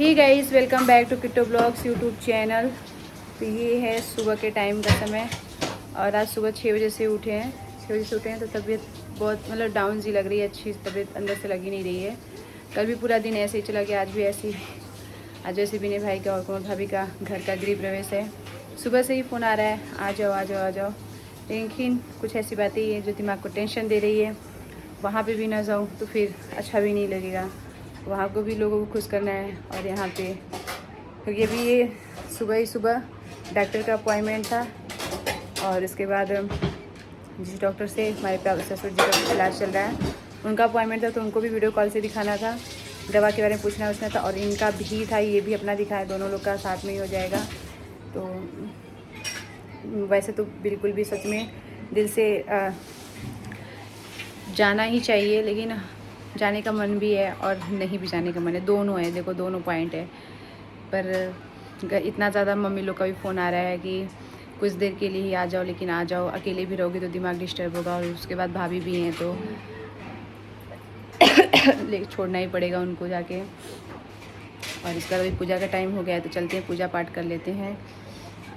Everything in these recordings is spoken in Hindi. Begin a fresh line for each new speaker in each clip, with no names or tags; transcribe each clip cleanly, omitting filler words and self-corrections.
Hey guys, welcome back to Kitto blogs YouTube channel. तो ये है सुबह के टाइम का समय और आज सुबह 6 बजे से उठे हैं। 6 बजे से उठे हैं तो तबीयत बहुत डाउन सी लग रही है। अच्छी तबीयत अंदर से लगी नहीं रही है। कल भी पूरा दिन ऐसे ही चला गया, आज भी ऐसे ही। आज वैसे विनय भाई का और कोमल भाभी का घर का गृह प्रवेश है। सुबह से ही फ़ोन आ रहा है, आ जाओ आ जाओ आ जाओ। लेकिन कुछ ऐसी बातें हैं जो दिमाग को टेंशन दे रही है। वहाँ पे भी ना जाऊँ तो फिर अच्छा भी नहीं लगेगा। वहाँ को भी लोगों को खुश करना है और यहाँ पे फिर ये सुबह ही सुबह डॉक्टर का अपॉइंटमेंट था। और इसके बाद जिस डॉक्टर से हमारे ससुर जी का इलाज चल रहा है उनका अपॉइंटमेंट था, तो उनको भी वीडियो कॉल से दिखाना था, दवा के बारे में पूछना था। और इनका भी था, ये भी अपना दिखाया, दोनों लोग का साथ में ही हो जाएगा। तो वैसे तो बिल्कुल भी सच में दिल से जाना ही चाहिए, लेकिन जाने का मन भी है और नहीं भी जाने का मन है, दोनों है। देखो दोनों पॉइंट है। पर इतना ज़्यादा मम्मी लोग का भी फ़ोन आ रहा है कि कुछ देर के लिए ही आ जाओ, लेकिन आ जाओ, अकेले भी रहोगे तो दिमाग डिस्टर्ब होगा। और उसके बाद भाभी भी हैं तो ले छोड़ना ही पड़ेगा उनको जाके। और इसका अभी पूजा का टाइम हो गया है तो चलते हैं, पूजा पाठ कर लेते हैं।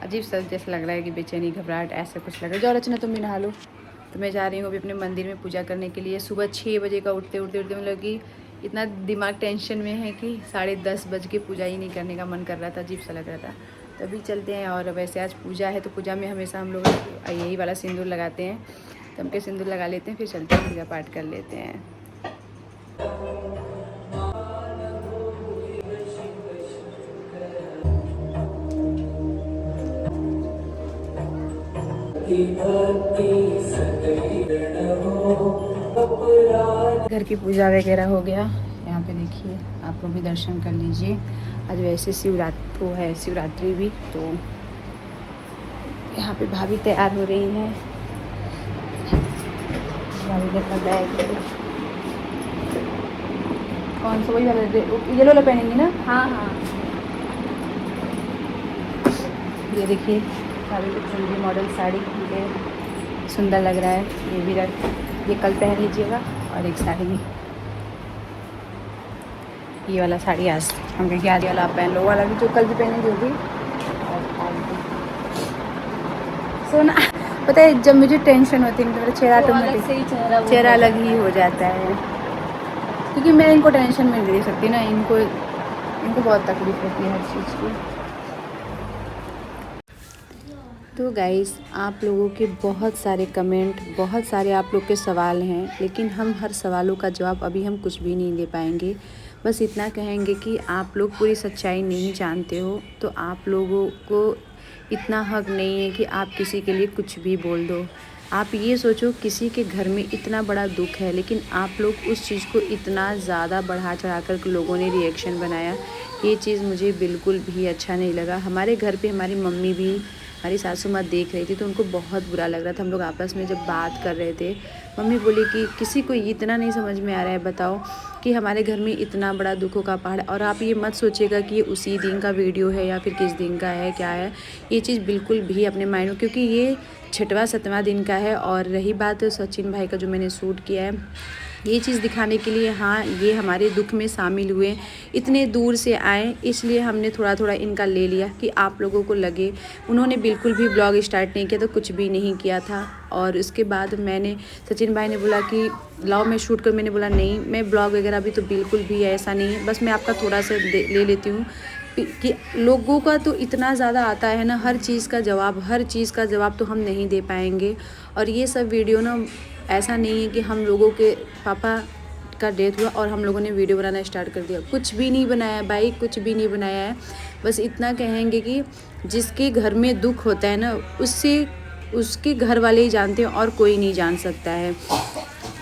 अजीब सा जैसा लग रहा है कि बेचैनी घबराहट ऐसा कुछ लग रहा है। जाओ रचना, तुम भी नहा लो। तो मैं जा रही हूँ अभी अपने मंदिर में पूजा करने के लिए। सुबह 6 बजे का उठते मतलब कि इतना दिमाग टेंशन में है कि 10:30 बज के पूजा ही नहीं करने का मन कर रहा था, अजीब सा लग रहा था। तो अभी चलते हैं। और वैसे आज पूजा है तो पूजा में हमेशा हम लोग यही वाला सिंदूर लगाते हैं, तो हम के सिंदूर लगा लेते हैं, फिर चलते हैं पूजा पाठ कर लेते हैं। घर की पूजा वगैरह हो गया। यहाँ पे देखिए, आप लोग भी दर्शन कर लीजिए। आज वैसे शिवरात्रि भी, तो यहाँ पे भाभी तैयार हो रही हैं। भाभी का बैग कौन सा, वही वाला येलो वाला पहनेंगी ना? हाँ हाँ। ये देखिए भाभी की चुनरी मॉडल साड़ी, ये सुंदर लग रहा है। ये भी ये कल पहन लीजिएगा। और एक साड़ी, ये वाला साड़ी आज हम कहेंगे आज वाला आप पहन लो, वाला भी जो कल भी पहनेंगे वो भी। और सोना, पता है जब मुझे टेंशन होती है तो मेरा चेहरा ऑटोमेटिक चेहरा अलग ही हो जाता है, क्योंकि मैं इनको टेंशन में नहीं दे सकती ना। इनको बहुत तकलीफ होती है हर चीज़ की। तो गाइस, आप लोगों के बहुत सारे कमेंट, बहुत सारे आप लोग के सवाल हैं, लेकिन हम हर सवालों का जवाब अभी हम कुछ भी नहीं दे पाएंगे। बस इतना कहेंगे कि आप लोग पूरी सच्चाई नहीं जानते हो, तो आप लोगों को इतना हक नहीं है कि आप किसी के लिए कुछ भी बोल दो। आप ये सोचो, किसी के घर में इतना बड़ा दुख है, लेकिन आप लोग उस चीज़ को इतना ज़्यादा बढ़ा चढ़ा कर लोगों ने रिएक्शन बनाया। ये चीज़ मुझे बिल्कुल भी अच्छा नहीं लगा। हमारे घर पे हमारी मम्मी भी, हमारी सासू माँ देख रही थी तो उनको बहुत बुरा लग रहा था। हम लोग आपस में जब बात कर रहे थे, मम्मी बोली कि किसी को इतना नहीं समझ में आ रहा है, बताओ कि हमारे घर में इतना बड़ा दुखों का पहाड़। और आप ये मत सोचिएगा कि ये उसी दिन का वीडियो है या फिर किस दिन का है, क्या है। ये चीज़ बिल्कुल भी अपने माइंड में, क्योंकि ये 6वां 7वां दिन का है। और रही बात सचिन भाई का जो मैंने शूट किया है, ये चीज़ दिखाने के लिए, हाँ ये हमारे दुख में शामिल हुए, इतने दूर से आए, इसलिए हमने थोड़ा थोड़ा इनका ले लिया कि आप लोगों को लगे। उन्होंने बिल्कुल भी ब्लॉग स्टार्ट नहीं किया, तो कुछ भी नहीं किया था। और उसके बाद मैंने, सचिन भाई ने बोला कि लाओ मैं शूट कर, मैंने बोला नहीं, मैं ब्लॉग वगैरह भी तो बिल्कुल भी ऐसा नहीं है, बस मैं आपका थोड़ा सा ले लेती हूँ कि लोगों का तो इतना ज़्यादा आता है ना, हर चीज़ का जवाब तो हम नहीं दे पाएंगे। और ये सब वीडियो ना, ऐसा नहीं है कि हम लोगों के पापा का डेथ हुआ और हम लोगों ने वीडियो बनाना स्टार्ट कर दिया, कुछ भी नहीं बनाया भाई, कुछ भी नहीं बनाया है। बस इतना कहेंगे कि जिसके घर में दुख होता है ना, उसके घर वाले ही जानते हैं और कोई नहीं जान सकता है।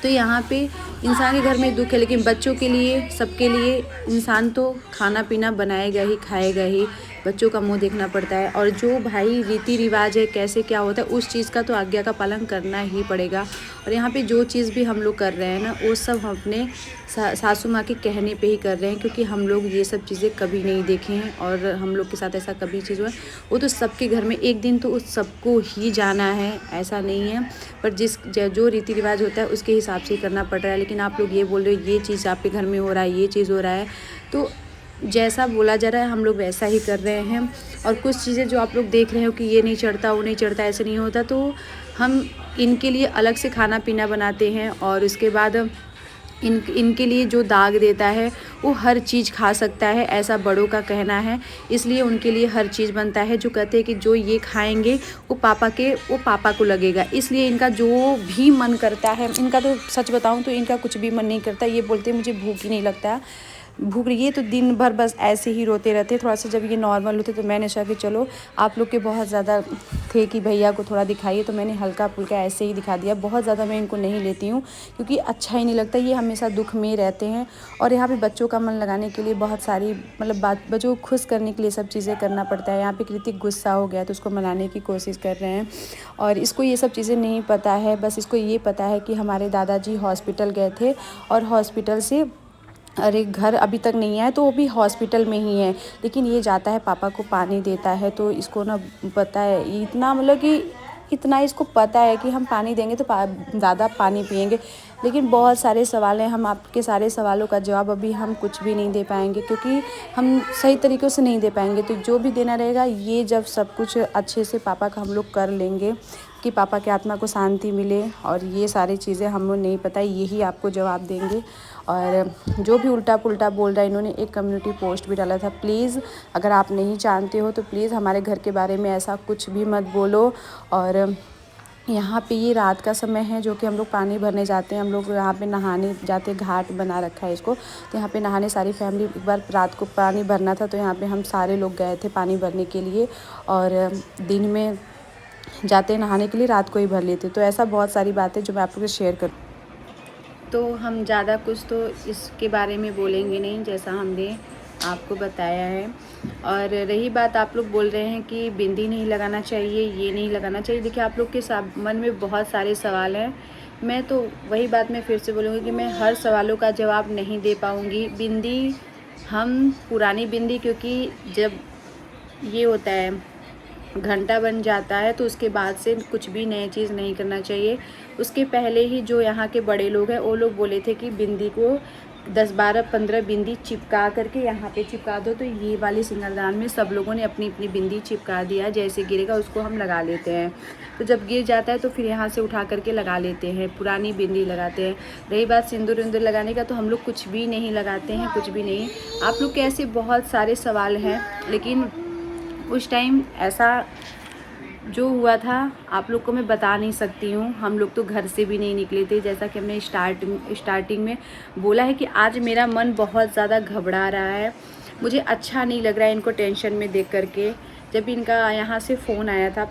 तो यहाँ पे इंसान के घर में दुख है, लेकिन बच्चों के लिए, सबके लिए इंसान तो खाना पीना बनाएगा ही, खाएगा ही, बच्चों का मुंह देखना पड़ता है। और जो भाई रीति रिवाज है, कैसे क्या होता है, उस चीज़ का तो आज्ञा का पालन करना ही पड़ेगा। और यहाँ पे जो चीज़ भी हम लोग कर रहे हैं ना, वो सब हम अपने सासू माँ के कहने पे ही कर रहे हैं, क्योंकि हम लोग ये सब चीज़ें कभी नहीं देखे हैं और हम लोग के साथ ऐसा कभी चीज़ हुआ है। वो तो सबके घर में एक दिन तो उस सबको ही जाना है, ऐसा नहीं है। पर जो रीति रिवाज होता है उसके हिसाब से ही करना पड़ रहा है। लेकिन आप लोग ये बोल रहे हो ये चीज़ आपके घर में हो रहा है, ये चीज़ हो रहा है, तो जैसा बोला जा रहा है हम लोग वैसा ही कर रहे हैं। और कुछ चीज़ें जो आप लोग देख रहे हो कि ये नहीं चढ़ता, वो नहीं चढ़ता, ऐसे नहीं होता, तो हम इनके लिए अलग से खाना पीना बनाते हैं। और उसके बाद इनके लिए जो दाग देता है वो हर चीज़ खा सकता है, ऐसा बड़ों का कहना है। इसलिए उनके लिए हर चीज़ बनता है। जो कहते हैं कि जो ये खाएंगे वो पापा को लगेगा। इसलिए इनका जो भी मन करता है, इनका तो सच बताऊं तो इनका कुछ भी मन नहीं करता। ये बोलते हैं मुझे भूख ही नहीं लगता, भूख रही है, तो दिन भर बस ऐसे ही रोते रहते। थोड़ा सा जब ये नॉर्मल होते तो मैंने सोचा कि चलो आप लोग के बहुत ज़्यादा थे कि भैया को थोड़ा दिखाइए, तो मैंने हल्का फुल्का ऐसे ही दिखा दिया। बहुत ज़्यादा मैं इनको नहीं लेती हूँ क्योंकि अच्छा ही नहीं लगता, ये हमेशा दुख में रहते हैं। और यहाँ पे बच्चों का मन लगाने के लिए बहुत सारी बच्चों को खुश करने के लिए सब चीज़ें करना पड़ता है। यहाँ पे कृतिक गुस्सा हो गया तो उसको मनाने की कोशिश कर रहे हैं, और इसको ये सब चीज़ें नहीं पता है। बस इसको ये पता है कि हमारे दादाजी हॉस्पिटल गए थे और हॉस्पिटल से अरे घर अभी तक नहीं आया, तो वो भी हॉस्पिटल में ही है। लेकिन ये जाता है पापा को पानी देता है, तो इसको ना पता है इतना, मतलब कि इतना इसको पता है कि हम पानी देंगे तो ज़्यादा पानी पिएंगे। लेकिन बहुत सारे सवाल हैं, हम आपके सारे सवालों का जवाब अभी हम कुछ भी नहीं दे पाएंगे क्योंकि हम सही तरीक़े से नहीं दे पाएंगे। तो जो भी देना रहेगा ये जब सब कुछ अच्छे से पापा का हम लोग कर लेंगे कि पापा की आत्मा को शांति मिले, और ये सारी चीज़ें हमें नहीं पता, यही आपको जवाब देंगे। और जो भी उल्टा पुल्टा बोल रहा है, इन्होंने एक कम्युनिटी पोस्ट भी डाला था, प्लीज़ अगर आप नहीं जानते हो तो प्लीज़ हमारे घर के बारे में ऐसा कुछ भी मत बोलो। और यहाँ पे ये रात का समय है जो कि हम लोग पानी भरने जाते हैं, हम लोग यहाँ पे नहाने जाते, घाट बना रखा है इसको, तो यहाँ पे नहाने सारी फैमिली, एक बार रात को पानी भरना था तो यहाँ पे हम सारे लोग गए थे पानी भरने के लिए, और दिन में जाते नहाने के लिए, रात को ही भर लेते। तो ऐसा बहुत सारी बातें जो मैं आप लोगों से शेयर करूँ, तो हम ज़्यादा कुछ तो इसके बारे में बोलेंगे नहीं, जैसा हमने आपको बताया है। और रही बात, आप लोग बोल रहे हैं कि बिंदी नहीं लगाना चाहिए, ये नहीं लगाना चाहिए। देखिए आप लोग के मन में बहुत सारे सवाल हैं, मैं तो वही बात मैं फिर से बोलूँगी कि मैं हर सवालों का जवाब नहीं दे पाऊँगी। बिंदी हम पुरानी बिंदी, क्योंकि जब ये होता है घंटा बन जाता है तो उसके बाद से कुछ भी नई चीज़ नहीं करना चाहिए। उसके पहले ही जो यहाँ के बड़े लोग हैं वो लोग बोले थे कि बिंदी को 10, 12, 15 बिंदी चिपका करके यहाँ पे चिपका दो। तो ये वाली सिंगलदान में सब लोगों ने अपनी अपनी बिंदी चिपका दिया, जैसे गिरेगा उसको हम लगा लेते हैं। तो जब गिर जाता है तो फिर यहाँ से उठा करके लगा लेते हैं, पुरानी बिंदी लगाते हैं। रही बात सिंदूर विंदूर लगाने का, तो हम लोग कुछ भी नहीं लगाते हैं, कुछ भी नहीं। आप लोग के ऐसे बहुत सारे सवाल हैं, लेकिन उस टाइम ऐसा जो हुआ था आप लोग को मैं बता नहीं सकती हूँ। हम लोग तो घर से भी नहीं निकले थे, जैसा कि हमने स्टार्टिंग में बोला है कि आज मेरा मन बहुत ज़्यादा घबरा रहा है, मुझे अच्छा नहीं लग रहा है इनको टेंशन में देख करके। जब इनका यहाँ से फ़ोन आया था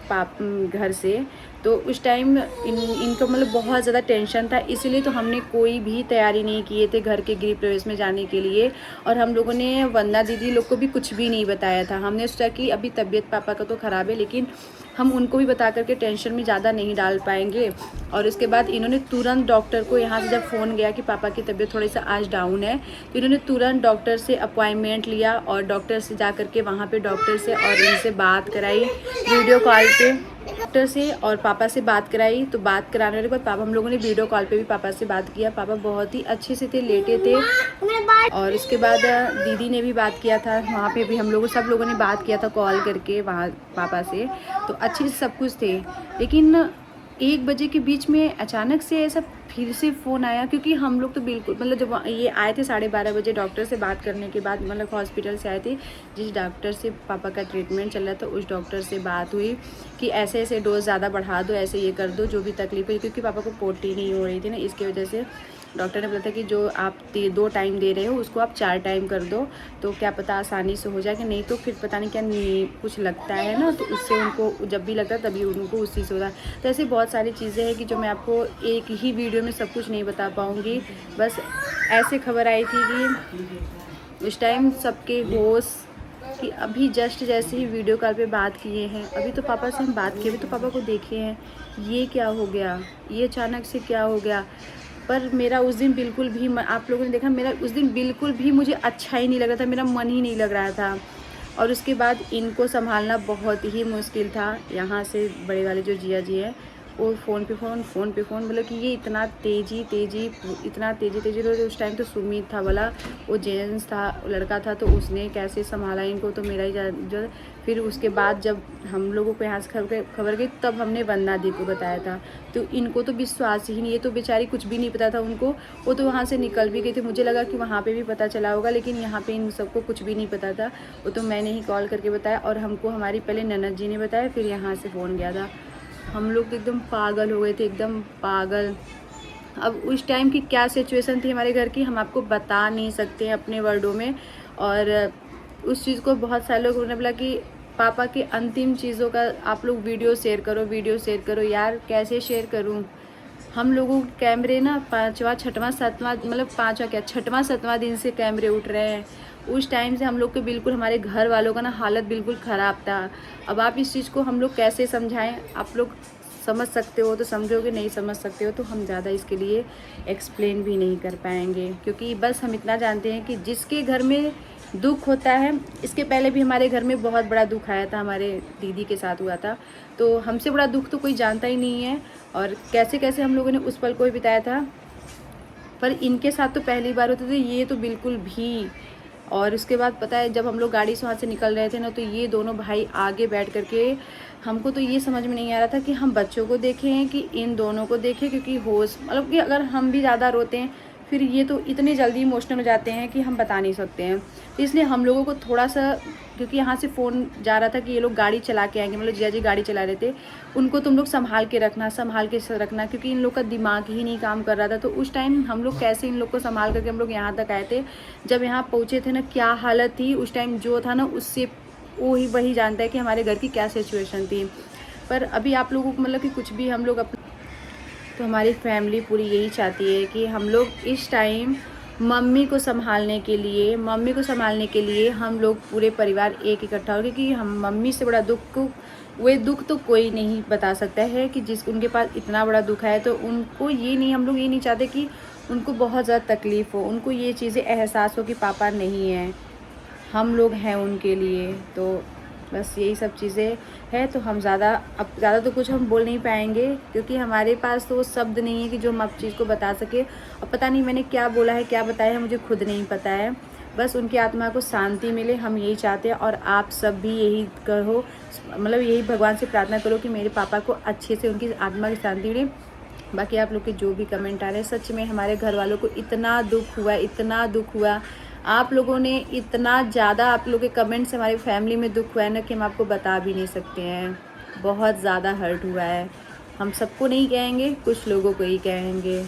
घर से, तो उस टाइम इनको मतलब बहुत ज़्यादा टेंशन था, इसलिए तो हमने कोई भी तैयारी नहीं किए थे घर के गृह प्रवेश में जाने के लिए। और हम लोगों ने वंदना दीदी लोग को भी कुछ भी नहीं बताया था। हमने सोचा कि अभी तबीयत पापा का तो ख़राब है, लेकिन हम उनको भी बता करके टेंशन में ज़्यादा नहीं डाल पाएंगे। और उसके बाद इन्होंने तुरंत डॉक्टर को, यहाँ से जब फ़ोन गया कि पापा की तबीयत थोड़ी सा आज डाउन है, तो इन्होंने तुरंत डॉक्टर से अपॉइंटमेंट लिया और डॉक्टर से जा करके वहाँ पे डॉक्टर से और इनसे बात कराई वीडियो कॉल पे, डॉक्टर से और पापा से बात कराई। तो बात कराने के बाद पापा, हम लोगों ने वीडियो कॉल पे भी पापा से बात किया। पापा बहुत ही अच्छे से थे, लेटे थे। और उसके बाद दीदी ने भी बात किया था, वहाँ पे भी हम लोगों सब लोगों ने बात किया था कॉल करके वहाँ पापा से, तो अच्छे से सब कुछ थे। लेकिन 1 बजे के बीच में अचानक से ऐसा फिर से फ़ोन आया, क्योंकि हम लोग तो बिल्कुल मतलब जब ये आए थे 12:30 बजे डॉक्टर से बात करने के बाद, मतलब हॉस्पिटल से आए थे, जिस डॉक्टर से पापा का ट्रीटमेंट चल रहा था उस डॉक्टर से बात हुई कि ऐसे ऐसे डोज ज़्यादा बढ़ा दो, ऐसे ये कर दो, जो भी तकलीफ है, क्योंकि पापा को पोटी नहीं हो रही थी ना, इसकी वजह से डॉक्टर ने बोला था कि जो आप 2 टाइम दे रहे हो उसको आप 4 टाइम कर दो, तो क्या पता आसानी से हो जाए, कि नहीं तो फिर पता नहीं क्या कुछ लगता है ना, तो उससे उनको जब भी लगता है तभी उनको उसी से होता है। तो ऐसे बहुत सारी चीज़ें हैं कि जो मैं आपको एक ही वीडियो में सब कुछ नहीं बता पाऊँगी। बस ऐसे खबर आई थी कि उस टाइम सबके होश कि अभी जस्ट जैसे ही वीडियो कॉल पे बात किए हैं, अभी तो पापा से हम बात किए, अभी तो पापा को देखे हैं, ये क्या हो गया, ये अचानक से क्या हो गया। पर मेरा उस दिन बिल्कुल भी, आप लोगों ने देखा, मेरा उस दिन बिल्कुल भी मुझे अच्छा ही नहीं लग रहा था, मेरा मन ही नहीं लग रहा था। और उसके बाद इनको संभालना बहुत ही मुश्किल था। यहाँ से बड़े वाले जो जिया जी हैं वो फ़ोन पे फ़ोन मतलब कि ये इतना तेज़ी तो उस टाइम तो सुमित था वाला, वो जेंट्स था, लड़का था, तो उसने कैसे संभाला इनको, तो मेरा ही जो। फिर उसके बाद जब हम लोगों को यहाँ से खबर गई तब हमने वंदना दी को बताया था, तो इनको तो विश्वास ही नहीं, ये तो बेचारी कुछ भी नहीं पता था उनको। वो तो वहाँ से निकल भी गई थी, मुझे लगा कि वहाँ पे भी पता चला होगा, लेकिन यहाँ पे इन सबको कुछ भी नहीं पता था। वो तो मैंने ही कॉल करके बताया, और हमको हमारी पहले ननद जी ने बताया, फिर यहाँ से फ़ोन गया था। हम लोग एकदम पागल हो गए थे, एकदम पागल। अब उस टाइम की क्या सिचुएशन थी हमारे घर की, हम आपको बता नहीं सकते हैं अपने वर्डों में। और उस चीज़ को बहुत सारे लोग उन्होंने बोला कि पापा की अंतिम चीज़ों का आप लोग वीडियो शेयर करो। यार कैसे शेयर करूं? हम लोगों के कैमरे ना छठवां सातवां मतलब पाँचवा क्या छठवां सातवां दिन से कैमरे उठ रहे हैं। उस टाइम से हम लोग के बिल्कुल हमारे घर वालों का ना हालत बिल्कुल ख़राब था। अब आप इस चीज़ को हम लोग कैसे समझाएं? आप लोग समझ सकते हो तो समझोगे, नहीं समझ सकते हो तो हम ज़्यादा इसके लिए एक्सप्लेन भी नहीं कर पाएंगे, क्योंकि बस हम इतना जानते हैं कि जिसके घर में दुख होता है, इसके पहले भी हमारे घर में बहुत बड़ा दुख आया था, हमारे दीदी के साथ हुआ था, तो हमसे बड़ा दुख तो कोई जानता ही नहीं है। और कैसे कैसे हम लोगों ने उस पल को भी बिताया था, पर इनके साथ तो पहली बार होते थे, ये तो बिल्कुल भी। और उसके बाद पता है जब हम लोग गाड़ी से वहाँ से निकल रहे थे ना, तो ये दोनों भाई आगे बैठ करके, हमको तो ये समझ में नहीं आ रहा था कि हम बच्चों को देखें कि इन दोनों को देखें, क्योंकि होश मतलब कि अगर हम भी ज़्यादा रोते हैं फिर ये तो इतने जल्दी इमोशनल हो जाते हैं कि हम बता नहीं सकते हैं। तो इसलिए हम लोगों को थोड़ा सा, क्योंकि यहाँ से फ़ोन जा रहा था कि ये लोग गाड़ी चला के आएंगे, मतलब जिया जी गाड़ी चला रहे थे, उनको तुम लोग संभाल के रखना, क्योंकि इन लोग का दिमाग ही नहीं काम कर रहा था। तो उस टाइम हम लोग कैसे इन लोग को संभाल करके हम लोग यहाँ तक आए थे। जब यहाँ पहुँचे थे ना, क्या हालत थी उस टाइम जो था ना, उससे वही जानता है कि हमारे घर की क्या सिचुएशन थी। पर अभी आप लोगों को मतलब कि कुछ भी हम लोग तो हमारी फैमिली पूरी यही चाहती है कि हम लोग इस टाइम मम्मी को संभालने के लिए हम लोग पूरे परिवार एक इकट्ठा हो, क्योंकि हम मम्मी से बड़ा दुख तो कोई नहीं बता सकता है कि उनके पास इतना बड़ा दुख है। तो उनको हम लोग ये नहीं चाहते कि उनको बहुत ज़्यादा तकलीफ़ हो, उनको ये चीज़ें एहसास हो कि पापा नहीं हैं, हम लोग हैं उनके लिए। तो बस यही सब चीज़ें है। तो हम ज़्यादा तो कुछ हम बोल नहीं पाएंगे, क्योंकि हमारे पास तो वो शब्द नहीं है कि जो हम आप चीज़ को बता सके। और पता नहीं मैंने क्या बोला है, क्या बताया है, मुझे खुद नहीं पता है। बस उनकी आत्मा को शांति मिले, हम यही चाहते हैं। और आप सब भी यही करो, मतलब यही भगवान से प्रार्थना करो कि मेरे पापा को अच्छे से उनकी आत्मा की शांति मिले। बाकी आप लोग के जो भी कमेंट आ रहे हैं, सच में हमारे घर वालों को इतना दुख हुआ। आप लोगों ने इतना ज़्यादा, आप लोगों के कमेंट से हमारी फैमिली में दुख हुआ है ना, कि हम आपको बता भी नहीं सकते हैं। बहुत ज़्यादा हर्ट हुआ है। हम सबको नहीं कहेंगे, कुछ लोगों को ही कहेंगे।